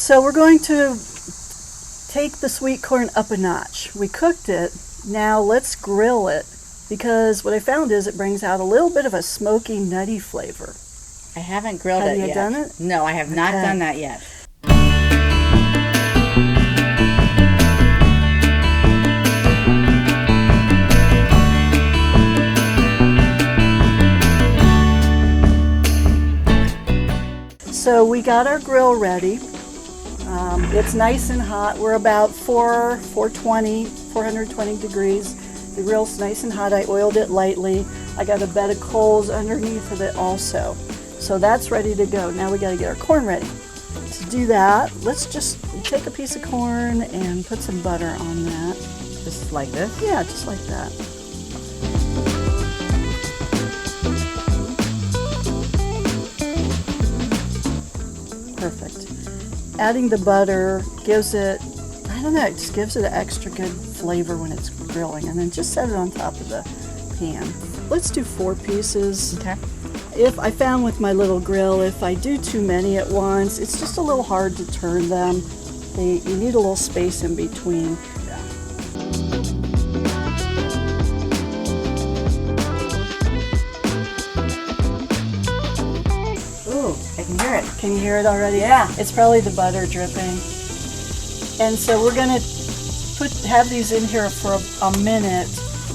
So we're going to take the sweet corn up a notch. We cooked it. Now let's grill it, because what I found is it brings out a little bit of a smoky, nutty flavor. I haven't grilled it yet. Have you done it? No, I have not done that yet. So we got our grill ready. It's nice and hot. We're about 420 degrees. The grill's nice and hot. I oiled it lightly. I got a bed of coals underneath of it also. So that's ready to go. Now we got to get our corn ready. To do that, let's just take a piece of corn and put some butter on that. Just like this? Yeah, just like that. Perfect. Adding the butter gives it, I don't know, it just gives it an extra good flavor when it's grilling. And then just set it on top of the pan. Let's do 4 pieces. Okay. If I found with my little grill, if I do too many at once, it's just a little hard to turn them. You need a little space in between. I can hear it. Can you hear it already? Yeah. It's probably the butter dripping. And so we're going to have these in here for a minute,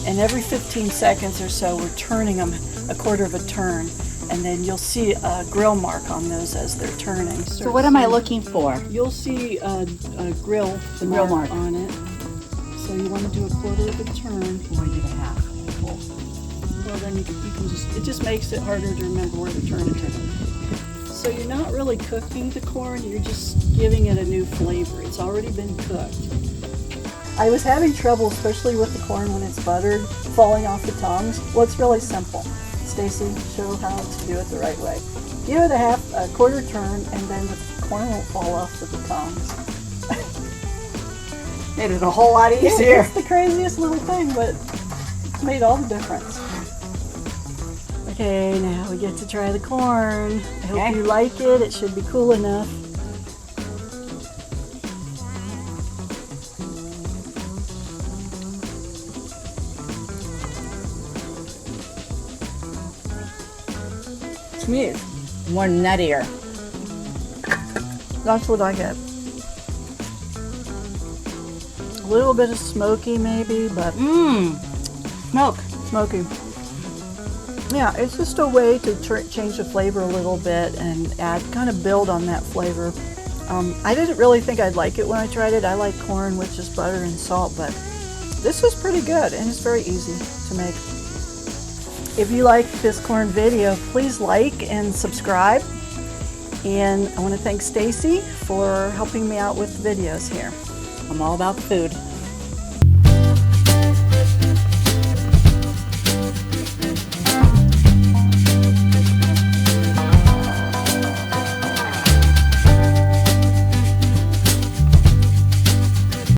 and every 15 seconds or so we're turning them a quarter of a turn, and then you'll see a grill mark on those as they're turning. So what am I looking for? You'll see a grill mark on it. So you want to do a quarter of a turn. Or do a half? Well, then you can just, it just makes it harder to remember where to turn it to. So you're not really cooking the corn, you're just giving it a new flavor. It's already been cooked. I was having trouble, especially with the corn when it's buttered, falling off the tongs. Well, it's really simple. Stacy, show how to do it the right way. Give it a quarter turn, and then the corn won't fall off with the tongs. Made it a whole lot easier. Yeah, it's the craziest little thing, but it's made all the difference. Okay, now we get to try the corn. I hope you like it. It should be cool enough. To me, it's more nuttier. That's what I get. A little bit of smoky maybe, but smoky. Yeah, it's just a way to change the flavor a little bit and kind of build on that flavor. I didn't really think I'd like it when I tried it. I like corn with just butter and salt, but this is pretty good and it's very easy to make. If you like this corn video, please like and subscribe. And I want to thank Stacy for helping me out with the videos here. I'm all about food.